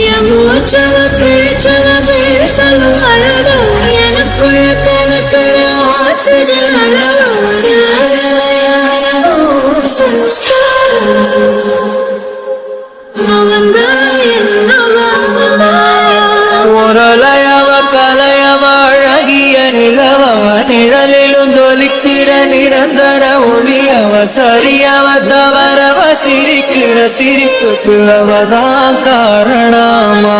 என் மூச்சவ பேச்சவ பேசலும் அழகா எனக்குள்ள கலக்கிற ஆக்சிஜன் அளவு முரளையவ கலையவ அழகிய நிலவவ நிழலிலும் ஜொலிக்கிற நிரந்தர ஒளியவ சரியவ தவறவ சிரிக்கிற சிரிப்புக்கு அவதான் காரணமா.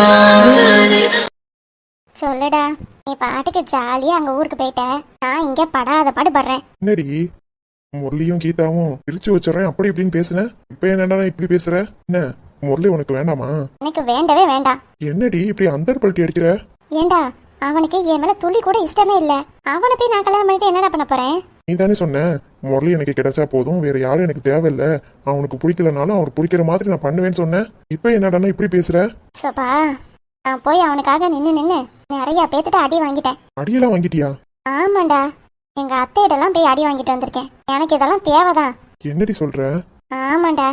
சொல்லுடா, நீ பாட்டுக்கு ஜாலியா அங்க ஊருக்கு போயிட்ட, நான் இங்க படாத பாடுபடுறேன். என்னடி முரளியும் கீதாவும் பிரிச்சு வச்சுறேன் அப்படி இப்படின்னு பேசுன, இப்ப என்னடா இப்படி பேசுற? என்ன முரளி உனக்கு வேண்டாமா? எனக்கு வேண்டவே வேண்டாம். என்னடி இப்படி அந்தர் பல்ட்டி அடிக்கிற? ஏண்டா, அவனுக்கு என் மேல துளி கூட இஷ்டமே இல்ல. அவனை போய் நான் கல்யாணம் பண்ணிட்டு என்னடா பண்ண போறேன்? நீ தானே சொன்ன முரளி எனக்கு கிடைச்சா போதும், வேற யாரும் எனக்கு தேவையில்ல, அவனுக்கு பிடிக்கலனாலும் அவருக்கு பிடிக்கிற மாதிரி நான் பண்ணுவேன்னு சொன்னேன். இப்ப என்னடா இப்படி பேசுற? சோபா, நான் போய் அவனுக்காக நின்னு நிறைய பேத்துட்டு அடி வாங்கிட்டேன். அடியெல்லாம் வாங்கிட்டியா? ஆமாண்டா, எங்க அத்தையிட்டெல்லாம் போய் அடி வாங்கிட்டு வந்திருக்கேன். எனக்கு இதெல்லாம் தேவைதான். என்னடி சொல்ற? ஆமாண்டா,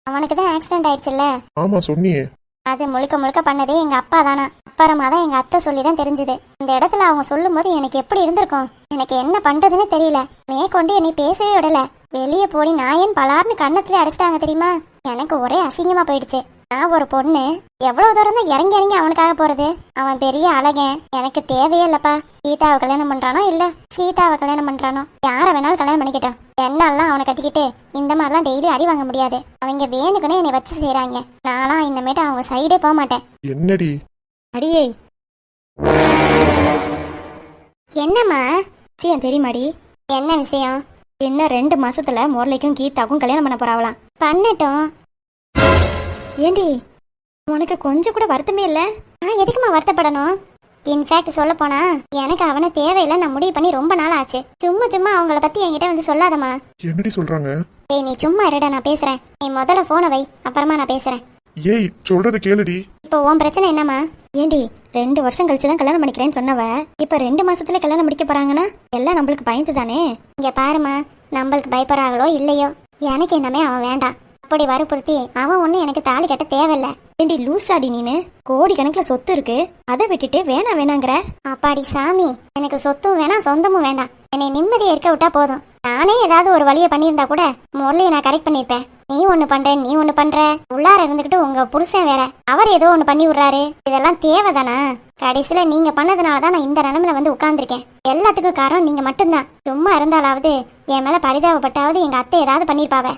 அவனுக்கு தான் ஆக்சிடென்ட் ஆயிடுச்சுல்ல. ஆமா சொன்னியே. அது முழுக்க முழுக்க பண்ணதே எங்க அப்பா தானா. அப்புறமா தான் எங்க அத்தை சொல்லி தான் தெரிஞ்சது. இந்த இடத்துல அவங்க சொல்லும் போது எனக்கு எப்படி இருந்திருக்கும், எனக்கு என்ன பண்றதுன்னு தெரியல. மேற்கொண்டு என்னை பேசவே விடல. வெளியே போடி நாயன் பலார்னு கண்ணத்துல அடிச்சிட்டாங்க தெரியுமா. எனக்கு ஒரே அசிங்கமா போயிடுச்சு. நான் ஒரு பொண்ணு எவ்வளவு தூரம் தான் இறங்கி இறங்கி அவனுக்காக போறது. அவன் பெரிய அழகன், எனக்கு தேவையே இல்லப்பா. கீதாவை கல்யாணம் பண்றானோ இல்ல சீதாவை கல்யாணம் பண்றானோ, யார வேணாலும் கல்யாணம் பண்ணிக்கிட்டோம். என்னாலாம் அவனை கட்டிக்கிட்டு இந்த மாதிரிலாம் டெய்லி அடி வாங்க முடியாது. அவங்க வேணுக்குனே என்னை வச்சு செய்யறாங்க. நான்லாம் இனிமேட்டு அவங்க சைடே போக மாட்டேன். என்னடி? அடியே என்னம்மா விஷயம் தெரியுமாடி? என்ன விஷயம்? என்ன 2 மாசத்துல முரளிக்கும் கீதாவுக்கும் கல்யாணம் பண்ண போறாவலாம். பண்ணட்டும். ஏண்டி, உனக்கு கொஞ்சம் கூட வருத்தமே இல்ல? நான் எதுக்குமா வருத்தப்படணும்? இன்ஃபேக்ட் சொல்ல போனா எனக்கு அவனை தேவையில்லை நான் முடிவு பண்ணி ரொம்ப நாள் ஆச்சு. சும்மா சும்மா அவங்கள பத்தி என்கிட்ட வந்து சொல்லாதம்மா. என்னடி சொல்றாங்க? ஏய், நீ சும்மா இருடா, நான் பேசுறேன். நீ முதல்ல போனை வை, அப்புறமா நான் பேசுறேன். ஏய் சொல்றது கேளுடி. இப்போ உன் பிரச்சனை என்னம்மா? ஏண்டி, 2 வருஷம் கழிச்சுதான் கல்யாணம் பண்ணிக்கிறேன்னு சொன்னவ, இப்ப 2 மாசத்துல கல்யாணம் முடிக்க போறாங்கன்னா எல்லாம் நம்மளுக்கு பயந்து தானே. இங்க பாருமா, நம்மளுக்கு பயப்படுறாங்களோ இல்லையோ, எனக்கு என்னமே அவன் வேண்டாம். அப்படி வற்புறுத்தி அவன் ஒண்ணு எனக்கு தாலி கட்ட தேவையில்ல. ஏண்டி லூசாடி நீனு? கோடி கணக்குல சொத்து இருக்கு, அதை விட்டுட்டு வேணாங்கிற? அப்பாடி சாமி, எனக்கு சொத்தும் வேணாம் சொந்தமும் வேண்டாம். என்னை நிம்மதியா இருக்க விட்டா போதும். நானே ஏதாவது ஒரு வழியை பண்ணியிருந்தா கூட முரளியை நான் கரெக்ட் பண்ணிருப்பேன். நீ ஒண்ணு பண்ற நீ ஒண்ணு பண்ற, உள்ளார இருந்துகிட்டு உங்க புருஷன் வேற, அவர் ஏதோ ஒண்ணு பண்ணி விடுறாரு. இதெல்லாம் தேவைதானா? கடைசியில நீங்க பண்ணதுனாலதான் நான் இந்த நிலைமையில வந்து உட்கார்ந்துருக்கேன். எல்லாத்துக்கும் காரணம் நீங்க மட்டும்தான். சும்மா இருந்தாலாவது என் மேல பரிதாபப்பட்டாவது எங்க அத்தை ஏதாவது பண்ணிருப்பாவ.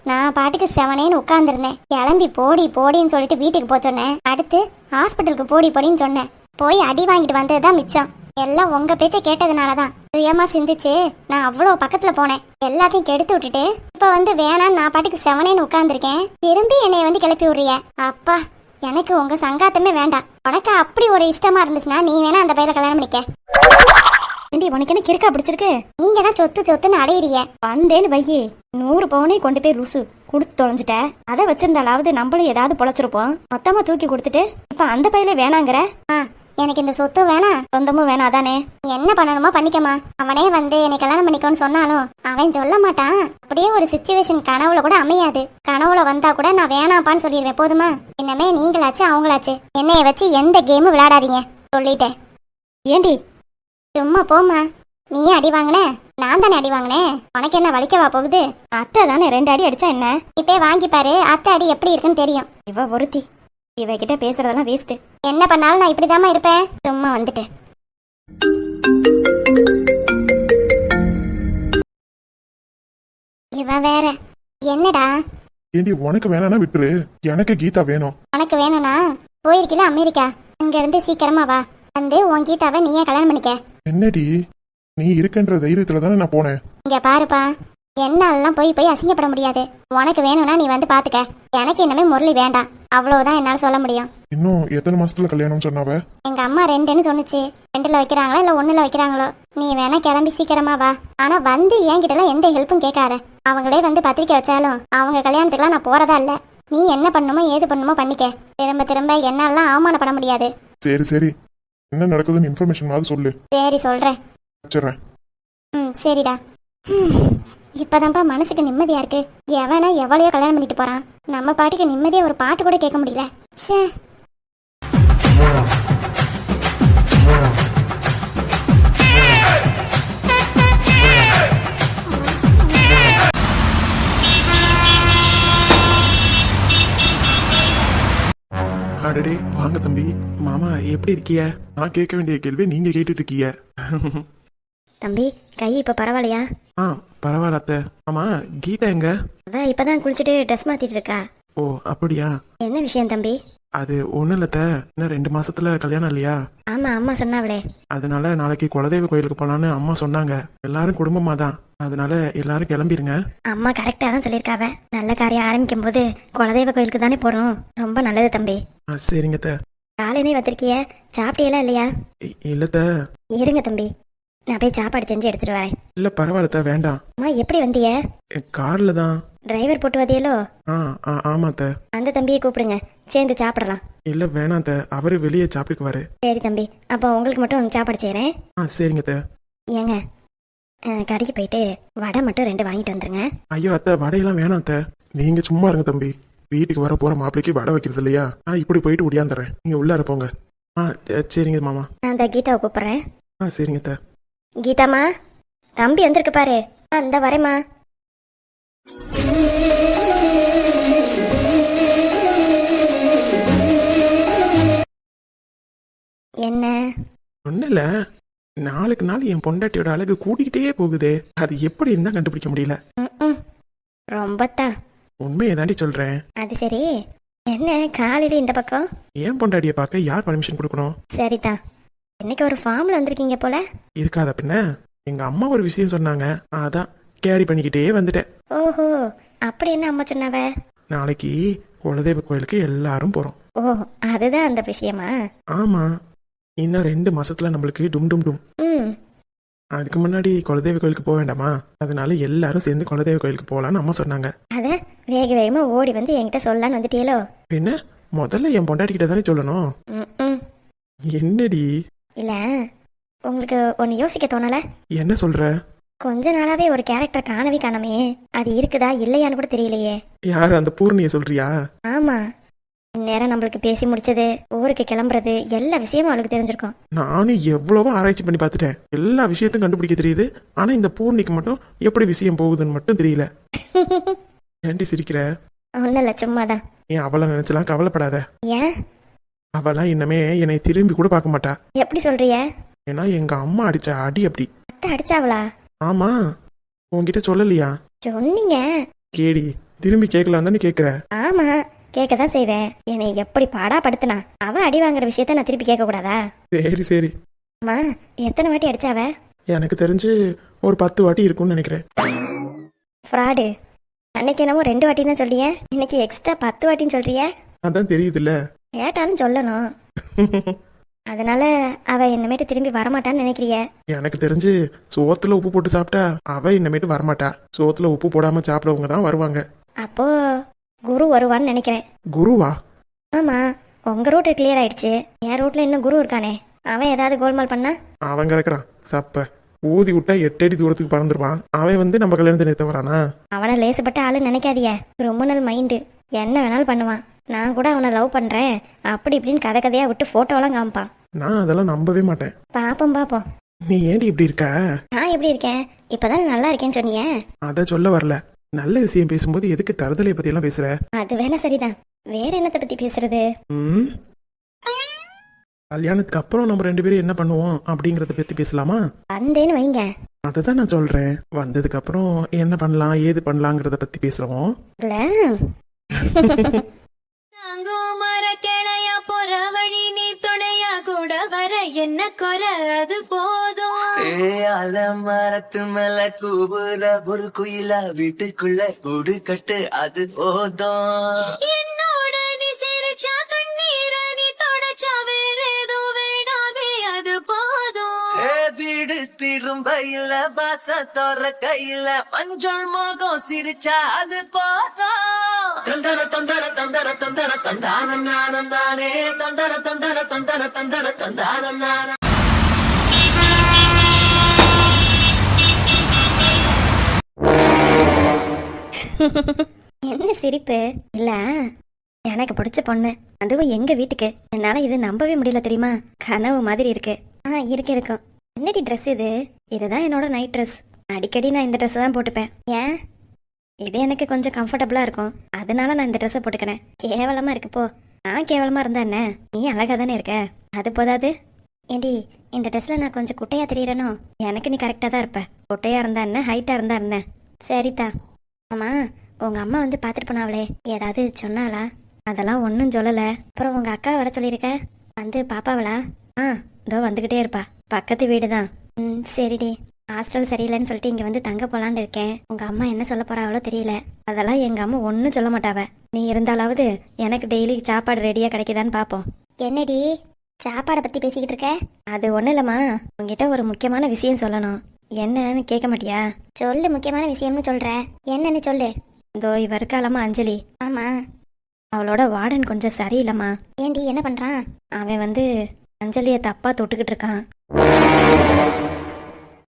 நான் பாட்டுக்கு செவனேன்னு உட்கார்ந்துருந்தேன். கிளம்பி போடி போடின்னு சொல்லிட்டு வீட்டுக்கு போக சொன்னேன். அடுத்து ஹாஸ்பிட்டலுக்கு போடி போடின்னு சொன்னேன். போய் அடி வாங்கிட்டு வந்ததுதான் மிச்சம். எல்லாம் உங்க பேச்ச கேட்டதுனாலதான். சுயமா சிந்திச்சு நான் அவ்வளவு பக்கத்துல போனேன். எல்லாத்தையும் கெடுத்து விட்டுட்டு இப்ப வந்து வேணான்னு நான் பாட்டுக்கு செவனேன்னு உட்கார்ந்துருக்கேன். திரும்பி என்னைய வந்து கிளப்பி விடுறிய. அப்பா, எனக்கு உங்க சங்காத்தமே வேண்டாம். உனக்கு அப்படி ஒரு இஷ்டமா இருந்துச்சுன்னா நீ வேணா அந்த பையல கல்யாணம் பண்ணிக்க. உனக்கு என்ன கிறுக்கா பிடிச்சிருக்கு? நீங்க தான் சொத்து சொத்துன்னு அடையிறிய. வந்தேன்னு வையே 100 பவுனே கொண்டு போய் ருசு கொடுத்து தொலைஞ்சிட்ட. அதை வச்சிருந்தாலாவது நம்மளும் ஏதாவது பொழைச்சிருப்போம். மொத்தமா தூக்கி கொடுத்துட்டு இப்ப அந்த பையில வேணாங்கிற? எனக்கு இந்த சொத்து வேணாம் சொந்தமும் வேணாம். அதானே, என்ன பண்ணணுமோ பண்ணிக்கமா. அவனே வந்து என்னை கல்யாணம் பண்ணிக்கோன்னு சொன்னாலும் அவன் சொல்ல மாட்டான். அப்படியே ஒரு சிச்சுவேஷன் கனவுல கூட அமையாது. கனவுல வந்தா கூட நான் வேணாப்பான்னு சொல்லிடுவேன். போதுமா? இன்னமே நீங்களாச்சு அவங்களாச்சு என்னைய வச்சு எந்த கேமும் விளையாடாதீங்க சொல்லிட்டேன். ஏண்டி சும்மா போமா. நீ அடி வாங்கின, நான் தானே அடி வாங்கினேன். உனக்கு என்ன வலிக்கவா போகுது? அத்தை தானே 2 அடி அடிச்சா என்ன? இப்பே வாங்கி பாரு, அத்தை அடி எப்படி இருக்குன்னு தெரியும். இவ ஒருத்தி, இவகிட்ட பேசுறதெல்லாம் வேஸ்ட். என்ன பண்ணாலும் நான் இப்படிதாம்மா இருப்பேன். சும்மா வந்துட்டு இவ வேற. என்னடா? ஏண்டி உனக்கு வேணானா விட்டுரு, எனக்கு கீதா வேணும். உனக்கு வேணும்னா போயிருக்கல அமெரிக்கா, அங்க இருந்து சீக்கிரமா வா. வந்து உன் கீதாவை நீயே கல்யாணம் பண்ணிக்க. என்னடி நீ இருக்கன்ற தைரியத்துல தானே நான் போனேன். இங்க பாருப்பா, என்னாலலாம் போய் அசிங்கப்பட முடியாது. உனக்கு வேணும்னா நீ வந்து பாத்துக்க. எனக்கு இன்னமே முரளி வேண்டாம், அவ்வளவுதான் என்னால சொல்ல முடியும். இன்னும் எத்தனை மாசத்துல கல்யாணம் சொன்னாவ? எங்க அம்மா 2ன்னு சொன்னுச்சு. 2ல வைக்கிறாங்களா இல்ல 1ல வைக்கிறாங்களோ. நீ வேணா கிளம்பி சீக்கிரமா வா. ஆனா வந்து என்கிட்டலாம் எந்த ஹெல்ப்பும் கேட்காத. அவங்களே வந்து பத்திரிக்கை வச்சாலும் அவங்க கல்யாணத்துக்குலாம் நான் போறதா இல்ல. நீ என்ன பண்ணுமோ ஏது பண்ணுமோ பண்ணிக்க. திரும்ப திரும்ப என்னாலாம் அவமானப்பட முடியாது. சரி சரி, என்ன நடக்குதுன்னு இன்ஃபர்மேஷன் மாதிரி சொல்லு. சரி சொல்றேன். வச்சிடுறேன். சரிடா. இப்பதான்ப்பா மனசுக்கு நிம்மதியா இருக்கு. எவனா எவ்வளையோ கல்யாணம் பண்ணிட்டு போறான், நம்ம பாட்டுக்கு நிம்மதியா ஒரு பாட்டு கூட கேட்க முடியல. சே. அடடே வாங்க தம்பி. மாமா எப்படி இருக்கிய? நான் கேட்க வேண்டிய கேள்வி நீங்க கேட்டுட்டு இருக்கீங்க. தம்பி கை இப்ப பரவாயில்லையா? ஆ பரவாயில்ல அத்தை. ஆமா கீதா எங்க? அவ இப்பதான் குளிச்சுட்டு ட்ரெஸ் மாத்திட்டு இருக்கா. ஓ அப்படியா? என்ன விஷயம் தம்பி? அது ஒண்ணும் இல்ல அத்தை. இன்னும் 2 மாசத்துல கல்யாணம் இல்லையா? ஆமா அம்மா சொன்னாவளே. அதனால நாளைக்கு குலதெய்வ கோயிலுக்கு போலான்னு அம்மா சொன்னாங்க. எல்லாரும் குடும்பமா தான். அதனால எல்லாரும் கிளம்பிருங்க. அம்மா கரெக்டா தான் சொல்லியிருக்காவ. நல்ல காரியம் ஆரம்பிக்கும் போது குலதெய்வ கோயிலுக்கு தானே போறோம். ரொம்ப நல்லது தம்பி. சரிங்க அத்தை. காலையிலே வந்திருக்கிய, சாப்பிட்டியெல்லாம் இல்லையா? இல்ல அத்தை. இருங்க தம்பி, நான் போய் சாப்பாடு செஞ்சு எடுத்துட்டு வரேன். இல்ல பரவாயில்ல அத்தை, வேண்டாம். அம்மா எப்படி வந்திய? கார்ல தான். டிரைவர் போட்டு வதியலோ? ஆமா அத்தை. அந்த தம்பியை கூப்பிடுங்க, சேர்ந்து சாப்பிடலாம். இல்ல வேணாம் அத்தை, அவரு வெளியே சாப்பிட்டுக்குவாரு. சரி தம்பி, அப்போ உங்களுக்கு மட்டும் சாப்பாடு செய்யறேன். சரிங்க அத்தை. ஏங்க கடைக்கு போயிட்டு வடை மட்டும் 2 வாங்கிட்டு வந்துருங்க. ஐயோ அத்தை, வடையெல்லாம் வேணாம் அத்தை. நீங்க சும்மா இருங்க தம்பி. வீட்டுக்கு வர போற மாப்பிளைக்கு வடை வைக்கிறது இல்லையா? இப்படி போயிட்டு ஒடியாந்துறேன். நீங்க உள்ளார போங்க. சரிங்க மாமா. நான் அந்த கீதாவை கூப்பிடுறேன். சரிங்க அத்தை. கீதாமா, தம்பி வந்திருக்கு பாரு. அந்த வரேம்மா. என்ன? ஒன்னும் இல்ல, நாளுக்கு நாள் என் பொண்டாட்டியோட அழகு கூட்டிகிட்டே போகுதே. அது எப்படி இருந்தா கண்டுபிடிக்க முடியல. ரொம்பத்தான். உண்மையை தாண்டி சொல்றேன். அது சரி, என்ன காலையில இந்த பக்கம்? என் பொண்டாட்டியை பார்க்க யார் பர்மிஷன் கொடுக்கணும்? சரிதான். இன்னைக்கு ஒரு ஃபார்ம்ல வந்திருக்கீங்க போல. இருக்காத பின்ன. எங்க அம்மா ஒரு விஷயம் சொன்னாங்க, அதான் கேரி பண்ணிக்கிட்டே வந்துட்டேன். ஓஹோ, அப்படி என்ன அம்மா சொன்னாவ? நாளைக்கு குலதெய்வ கோயிலுக்கு எல்லாரும் போறோம். ஓ, அதுதான் அந்த விஷயமா? ஆமா, இன்னும் 2 மாசத்துல நம்மளுக்கு டும் டும் டும். அதுக்கு முன்னாடி குலதெய்வ கோயிலுக்கு போக வேண்டாமா? அதனால எல்லாரும் சேர்ந்து குலதெய்வ கோயிலுக்கு போகலான்னு அம்மா சொன்னாங்க. அத வேக வேகமா ஓடி வந்து என்கிட்ட சொல்லலான்னு வந்துட்டியலோ? என்ன, முதல்ல என் பொண்டாட்டி கிட்ட தானே சொல்லணும். என்னடி? இல்ல, உங்களுக்கு ஒன்னு யோசிக்க தோணல? என்ன சொல்ற? கொஞ்ச நாளாவே ஒரு கேரக்டர் காணவே காணமே. அது இருக்குதா இல்லையான்னு கூட தெரியலையே. யாரு, அந்த பூர்ணிய சொல்றியா? ஆமா, இந்நேரம் நம்மளுக்கு பேசி முடிச்சது, ஊருக்கு கிளம்புறது, எல்லா விஷயமும் அவளுக்கு தெரிஞ்சிருக்கும். நானும் எவ்வளவோ ஆராய்ச்சி பண்ணி பார்த்துட்டேன். எல்லா விஷயத்தையும் கண்டுபிடிக்க தெரியுது. ஆனா இந்த பூர்ணிக்கு மட்டும் எப்படி விஷயம் போகுதுன்னு மட்டும் தெரியல. ஏன்டி சிரிக்கிற? ஒன்னும் இல்ல, சும்மாதான். ஏன் அவளை நினைச்சலாம் கவலைப்படாத. ஏன்? அவெல்லாம் இன்னமே என்னை திரும்பி கூட பார்க்க மாட்டா. எப்படி சொல்றிய? ஏன்னா எங்க அம்மா அடிச்ச அடி அப்படி. அத்தை அடிச்சாவளா? ஆமா, உன்கிட்ட சொல்லலையா? சொன்னீங்க. கேடி, திரும்பி கேட்கலாம் தானே கேக்குற? ஆமா, கேட்கதான் செய்வேன். என்னை எப்படி பாடா படுத்தினா? அவ அடி வாங்குற விஷயத்த நான் திருப்பி கேட்க கூடாதா? சரி சரி. அம்மா, எத்தனை வாட்டி அடிச்சாவ? எனக்கு தெரிஞ்சு ஒரு 10 வாட்டி இருக்கும்னு நினைக்கிறேன். ஃப்ராடு. அன்னைக்கு என்னமோ 2 வாட்டி தான் சொல்லிய, இன்னைக்கு எக்ஸ்ட்ரா 10 வாட்டின்னு சொல்றிய. அதான் தெரியுதுல்ல. கேட்டாலும் சொல்லணும். அதனால அவ இன்னமேட்டு திரும்பி வரமாட்டான்னு நினைக்கிறிய? எனக்கு தெரிஞ்சு சோத்துல உப்பு போட்டு சாப்பிட்டா அவ இன்னமேட்டு வரமாட்டா. சோத்துல உப்பு போடாம சாப்பிடவங்க தான் வருவாங்க. அப்போ குரு வருவான்னு நினைக்கிறேன். குருவா? ஆமா, உங்க ரூட் கிளியர் ஆயிடுச்சு. என் ரூட்ல இன்னும் குரு இருக்கானே, அவன் ஏதாவது கோல்மால் பண்ணா? அவன் கிடக்குறான் சப்ப. ஊதி விட்டா 8 அடி தூரத்துக்கு பறந்துருவான். அவன் வந்து நம்ம கல்யாணத்தை நிறுத்த வரானா? அவனை லேசுப்பட்ட ஆளு நினைக்காதிய. கிரிமினல் மைண்டு, என்ன வேணாலும் பண்ணுவான். நான் கூட அவனை லவ் பண்றேன் அப்படி இப்படின்னு கதை கதையா விட்டு போட்டோலாம் காமிப்பான். நான் அதெல்லாம் நம்பவே மாட்டேன். பாப்போம் பாப்போம். நீ ஏன்டி இப்படி இருக்க? நான் எப்படி இருக்கேன்? இப்பதான் நல்லா இருக்கேன்னு சொன்னியே. அத சொல்ல வரல. நல்ல விஷயம் பேசும்போது எதுக்கு தருதலை பத்தி எல்லாம் பேசுற? அது வேணா சரிதான். வேற என்னத்தை பத்தி பேசுறது? கல்யாணத்துக்கு அப்புறம் நம்ம 2 பேரும் என்ன பண்ணுவோம் அப்படிங்கறத பத்தி பேசலாமா? வந்தேன்னு வைங்க. அததான் நான் சொல்றேன். வந்ததுக்கு அப்புறம் என்ன பண்ணலாம் ஏது பண்ணலாங்கிறத பத்தி பேசுறோம். மர கிளையா போற வழி நீ துணையா கூட வர என்ன குற அது போதும். அலமரத்து மேல கூபுர ஒரு குயில வீட்டுக்குள்ள கூடு கட்டு அது போதும். என்னோட நீ சிரிச்சா கண்ணீர நீ தொடச்சா வேற ஏதோ வேணாவே அது போதும். வீடு திரும்ப இல்ல பாச தோற கையில மஞ்சள் மோகம் சிரிச்சா அது போதும். தந்தர தந்தர தந்தர தந்தர தந்தான நானே தந்தர தந்தர தந்தர தந்தர தந்தான நான. என்ன சிரிப்பு? இல்ல எனக்கு பிடிச்ச பொண்ணு, அதுவும் எங்க வீட்டுக்கு. என்னால இது நம்பவே முடியல தெரியுமா. கனவு மாதிரி இருக்கு. இருக்கும். என்னடி ட்ரெஸ் இது? இதுதான் என்னோட நைட் ட்ரெஸ். அடிக்கடி நான் இந்த ட்ரெஸ் தான் போட்டுப்பேன். ஏன்? இது எனக்கு கொஞ்சம் கம்ஃபர்டபுளா இருக்கும், அதனால நான் இந்த ட்ரெஸ்ஸை போட்டுக்கிறேன். கேவலமா இருக்கு போ. நான் கேவலமா இருந்தா என்ன, நீ அழகா தானே இருக்க, அது போதாது. ஏண்டி, இந்த ட்ரெஸ்ல நான் கொஞ்சம் குட்டையா தெரியறனோ? எனக்கு நீ கரெக்டா தான் இருப்ப. குட்டையா இருந்தா என்ன, ஹைட்டா இருந்தா என்ன? சரிதா. ஆமா, உங்க அம்மா வந்து பாத்துட்டு போனாவளே, ஏதாவது சொன்னாளா? அதெல்லாம் ஒன்றும் சொல்லல. அப்புறம் உங்க அக்கா வர சொல்லியிருக்க, வந்து பாப்பாவளா? இதோ வந்துகிட்டே இருப்பா, பக்கத்து வீடு தான். சரிடி. ஹாஸ்டல் சரியில்லைன்னு சொல்லிட்டு இங்க வந்து தங்க போலான்னு இருக்கேன். உங்க அம்மா என்ன சொல்ல போறாவளோ தெரியல. அதெல்லாம் எங்க அம்மா ஒன்றும் சொல்ல மாட்டாவ. நீ இருந்தாலாவது எனக்கு டெய்லி சாப்பாடு ரெடியா கிடைக்குதான்னு பாப்போம். என்னடி சாப்பாடை பத்தி பேசிக்கிட்டு இருக்க? அது ஒன்றும் இல்லம்மா, உங்ககிட்ட ஒரு முக்கியமான விஷயம் சொல்லணும். என்னன்னு கேட்க மாட்டியா? சொல்லு, முக்கியமான விஷயம்னு சொல்ற, என்னன்னு சொல்லு. இதோ இவ இருக்காளம்மா, அஞ்சலி. ஆமா. அவளோட வார்டன் கொஞ்சம் சரியில்லைம்மா. ஏண்டி, என்ன பண்றான்? அவன் வந்து அஞ்சலியை தப்பா தொட்டுக்கிட்டு இருக்கான்.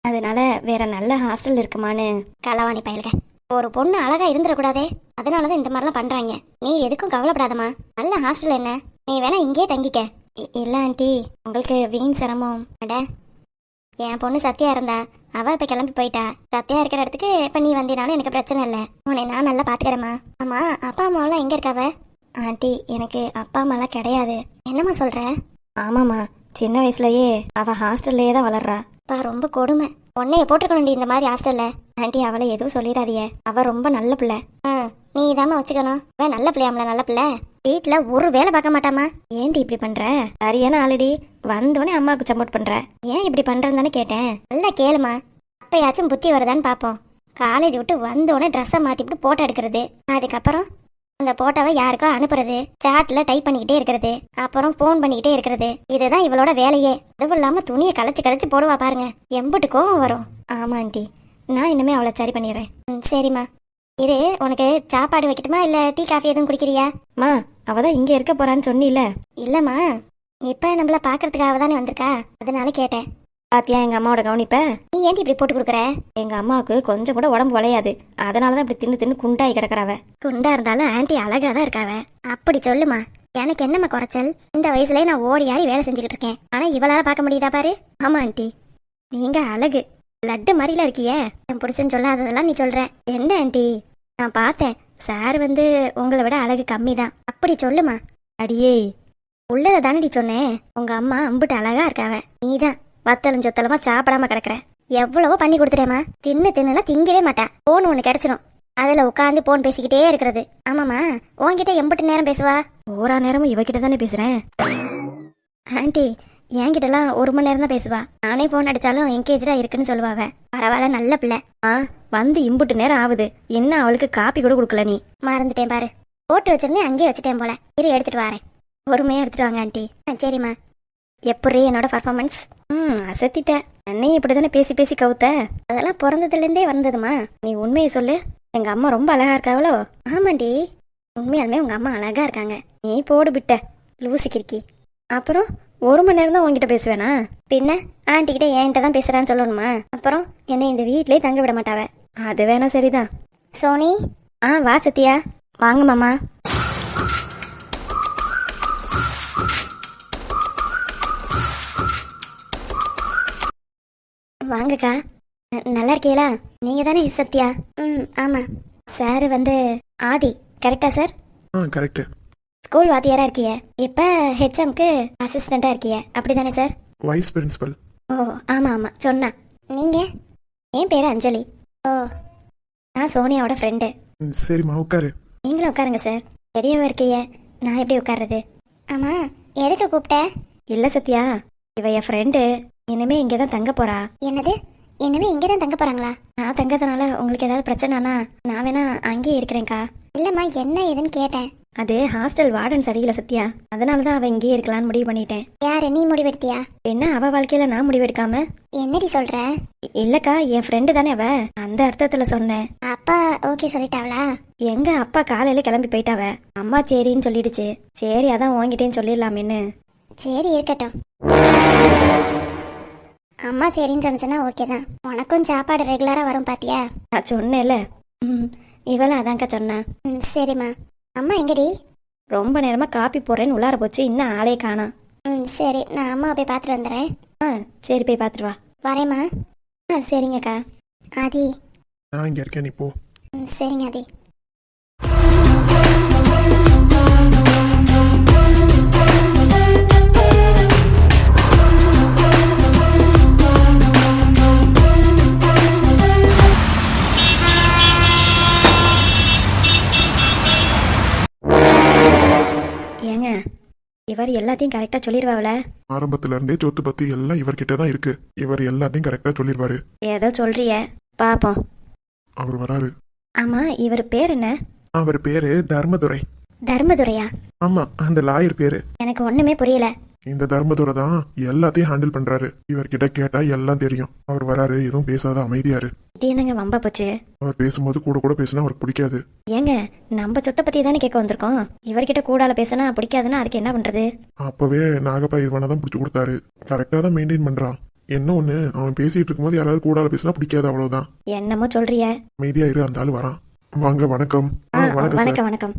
அதனால வேற நல்ல ஹாஸ்டல் இருக்குமான்னு. களவாணி பயலுக, ஒரு பொண்ணு அழகா இருந்துடக்கூடாதே, அதனாலதான் இந்த மாதிரிலாம் பண்றாங்க. நீ எதுக்கும் கவலைப்படாதம்மா. நல்ல ஹாஸ்டல் என்ன, நீ வேணா இங்கேயே தங்கிக்க. இல்ல ஆண்டி, உங்களுக்கு வீண் சிரமம். அட, என் பொண்ணு சத்யா இருந்தா, அவ இப்ப கிளம்பி போயிட்டா. சத்யா இருக்கிற இடத்துக்கு இப்ப நீ வந்தினாலும் எனக்கு பிரச்சனை இல்லை. உன்னை நான் நல்லா பாத்துக்கிறேம்மா. ஆமா, அப்பா அம்மாவெல்லாம் எங்க இருக்காவ? ஆண்டி, எனக்கு அப்பா அம்மாலாம் கிடையாது. என்னம்மா சொல்ற? ஆமாம்மா, சின்ன வயசுலயே அவ ஹாஸ்டல்லையே தான் வளர்றா. பா, ரொம்ப கொடுமை. உன்னைய போட்டுக்கணும்டி இந்த மாதிரி ஹாஸ்டல்ல. ஆண்டி, அவளை எதுவும் சொல்லிடாதீங்க, அவ ரொம்ப நல்ல பிள்ளை. நீ இதாம வச்சுக்கணும். அவன் நல்ல பிள்ளையாமல, நல்ல பிள்ளை. வீட்டுல ஒரு வேலை பார்க்க மாட்டாமா. ஏன்டி இப்படி பண்ற? சரியான ஆல்ரெடி வந்தோடனே அம்மாவுக்கு சப்போர்ட் பண்ற. ஏன் இப்படி பண்றேன்னு தானே கேட்டேன். நல்லா கேளுமா, அப்பயாச்சும் புத்தி வருதான்னு பாப்போம். காலேஜ் விட்டு வந்தோடனே ட்ரெஸ்ஸை மாத்திட்டு போட்டோ எடுக்கிறது, அதுக்கப்புறம் அந்த போட்டோவை யாருக்கோ அனுப்புறது, சாட்ல டைப் பண்ணிக்கிட்டே இருக்கிறது, அப்புறம் போன் பண்ணிக்கிட்டே இருக்கிறது. இதுதான் இவளோட வேலையே. அதுவும் இல்லாம துணியை கலைச்சு கலைச்சு போடுவா பாருங்க, எம்புட்டு கோவம் வரும். ஆமா ஆண்டி, நான் இனிமே அவளை சரி பண்ணிடுறேன். சரிம்மா, இரு, உனக்கு சாப்பாடு வைக்கட்டுமா இல்ல டீ காஃபி எதுவும் குடிக்கிறியா? மா, அவதான் இங்க இருக்க போறான்னு சொன்னில. இல்லம்மா, இப்ப நம்மள பாக்குறதுக்காக தானே வந்திருக்கா, அதனால கேட்டேன். பாத்தியா எங்க அம்மாவோட கவனிப்ப? நீ ஏன்டி இப்படி போட்டு கொடுக்குற? எங்க அம்மாவுக்கு கொஞ்சம் கூட உடம்பு வளையாது, அதனாலதான் இப்படி தின்னு தின்னு குண்டாகி கிடக்குறாவ. குண்டா இருந்தாலும் ஆன்டி அழகா தான் இருக்காவ. அப்படி சொல்லுமா, எனக்கு என்னம்மா குறைச்சல்? இந்த வயசுலயே நான் ஓடி ஆடி வேலை செஞ்சுக்கிட்டு இருக்கேன், ஆனா இவளால பார்க்க முடியுதா பாரு. ஆமா ஆண்டி, நீங்க அழகு லட்டு மாதிரில இருக்கியே. என் பிடிச்சன்னு சொல்லாததெல்லாம் நீ சொல்ற. என்ன ஆண்டி, நான் பார்த்தேன், சார் வந்து உங்களை விட அழகு கம்மி தான். அப்படி சொல்லுமா. அடியே, உள்ளதை தானடி சொன்னேன். உங்க அம்மா அம்புட்டு அழகா இருக்காவ, நீதான் வத்தலும் சொத்தலமா சாப்பிடாம கிடக்குற. எவ்வளவோ பண்ணி கொடுத்துட்டேமா, தின்னு தின்னுனா திங்கவே மாட்டா. போன் ஒண்ணு கிடைச்சிடும், அதுல உட்காந்து போன் பேசிக்கிட்டே இருக்கிறது. ஆமாமா, உன்கிட்ட எம்புட்டு நேரம் பேசுவா? ஓரா நேரமும் இவகிட்ட தானே பேசுறேன். ஆண்டி, என்கிட்ட எல்லாம் 1 மணி நேரம் தான் பேசுவா. நானே போன் அடிச்சாலும் என்கேஜா இருக்குன்னு சொல்லுவாவ. பரவாயில்ல, நல்ல பிள்ளை. வந்து இம்புட்டு நேரம் ஆகுது, என்ன அவளுக்கு காப்பி கூட கொடுக்கல நீ? மறந்துட்டேன் பாரு, போட்டு வச்சிருந்தேன், அங்கேயே வச்சுட்டேன் போல. இரு, எடுத்துட்டு வரேன். பொறுமையா எடுத்துட்டு வாங்க ஆண்டி. சரிம்மா. எப்படி என்னோட பர்ஃபார்மன்ஸ்? அசத்திட்ட. அன்னையும் இப்படிதானே பேசி பேசி கவுத்த. அதெல்லாம் பிறந்ததுலேருந்தே வந்ததுமா. நீ உண்மையை சொல்லு, எங்க அம்மா ரொம்ப அழகா இருக்காவளோ? ஆமாண்டி, உண்மையாலுமே உங்க அம்மா அழகா இருக்காங்க. நீ போடு பிட்ட லூசி கிறுக்கி. அப்புறம் 1 மணி நேரம் தான் உங்ககிட்ட பேசுவேனா? பின்ன ஆண்டி கிட்ட என்கிட்ட தான் பேசுறான்னு சொல்லணுமா? அப்புறம் என்னை இந்த வீட்லயே தங்க விட மாட்டாவ. அது வேணா சரிதான். சோனி, வா சத்யா. வாங்க மாமா. வாங்கக்கா. நல்லா இருக்கீங்களா? நீங்க தானே சத்யா? ஆமா. சார் வந்து ஆதி, கரெக்டா சார்? கரெக்ட். ஸ்கூல் வாத்தியாரா இருக்கிய, இப்ப ஹெச்எம்க்கு அசிஸ்டண்டா இருக்கிய, அப்படிதானே சார்? Vice principal. ஓ, ஆமா ஆமா சொன்னா. நீங்க? என் பேரு அஞ்சலி. ஓ, நான் சோனியாவோட ஃப்ரெண்டு. சரிம்மா, உட்காரு. நீங்களும் உட்காருங்க சார். பெரியவ இருக்கிய, நான் எப்படி உட்கார்றது? ஆமா, எதுக்கு கூப்பிட்ட? இல்ல சத்யா, இவ என் ஃப்ரெண்டு, இனிமே இங்கதான் தங்க போறா. என்னது, இனிமே இங்கதான் தங்க போறாங்களா? நான் தங்கறதுனால உங்களுக்கு ஏதாவது பிரச்சனைனா நான் வேணா அங்கேயே இருக்கிறேன்க்கா. இல்லம்மா, என்ன ஏதுன்னு கேட்டேன். அது ஹாஸ்டல் வார்டன் சரியில்லை சத்யா, அதனாலதான் அவ இங்கேயே இருக்கலாம்னு முடிவு பண்ணிட்டேன். யாரு, நீ முடிவெடுத்தியா? என்ன, அவ வாழ்க்கையில நான் முடிவெடுக்காம? என்னடி சொல்ற? இல்லக்கா, என் ஃப்ரெண்டு தானே அவ, அந்த அர்த்தத்துல சொன்னேன். அப்பா ஓகே சொல்லிட்டாவளா? எங்க அப்பா காலையில கிளம்பி போயிட்டாவ, அம்மா சரின்னு சொல்லிடுச்சு. சரி, அதான் உங்ககிட்டேன்னு சொல்லிடலாமேன்னு. சரி, இருக்கட்டும். அம்மா சரின்னு சொன்னா ஓகே தான். உனக்கும் சாப்பாடு ரெகுலரா வரும் பாத்தியா? நான் சொன்னேன்ல. இவளும் அதான்க்கா சொன்னா. சரிம்மா. அம்மா எங்கடி? ரொம்ப நேரமா காப்பி போடுறேன்னு உள்ளார போச்சு, இன்னும் ஆளே காணோம். சரி, நான் அம்மாவை போய் பார்த்துட்டு வந்துடுறேன். ஆ சரி, போய் பார்த்துட்டு வா. வரேம்மா. சரிங்கக்கா. ஆதி. நான் இங்கே இருக்கேன், நீ போ. சரிங்க ஆதி. ஏங்க, இவர் எல்லாத்தையும் கரெக்டா சொல்லிடுவாவில? ஆரம்பத்துல இருந்தே சொத்து பத்தி எல்லாம் இவர்கிட்ட தான் இருக்கு. இவர் எல்லாத்தையும் கரெக்டா சொல்லிடுவாரு. ஏதோ சொல்றிய, பாப்போம். அவர் வராரு. ஆமா, இவர் பேர் என்ன? அவர் பேரு தர்மதுரை. தர்மதுரையா? ஆமா, அந்த லாயர் பேரு. எனக்கு ஒண்ணுமே புரியல. இந்த தர்மதுரை தான் எல்லாத்தையும் ஹேண்டில் பண்றாரு. இவர்கிட்ட கேட்டா எல்லாம் தெரியும். அவர் வராரு, எதுவும் பேசாத அமைதியாரு. இது என்னங்க வம்பா போச்சு? அவர் பேசும்போது கூட கூட பேசினா அவருக்கு பிடிக்காது. ஏங்க, நம்ம சொத்தை பத்தி தானே கேட்க வந்திருக்கோம். இவர்கிட்ட கூடால பேசினா பிடிக்காதுன்னா அதுக்கு என்ன பண்றது? அப்பவே நாகப்பா இதுவான தான் பிடிச்சி கொடுத்தாரு. கரெக்டா தான் மெயின்டைன் பண்றான். என்ன ஒண்ணு, அவன் பேசிட்டு இருக்கும்போது யாராவது கூடால பேசினா பிடிக்காது, அவ்வளவுதான். என்னமோ சொல்றிய. அமைதியா இரு, அந்த ஆளு வரான். வாங்க, வணக்கம். வணக்கம் வணக்கம்.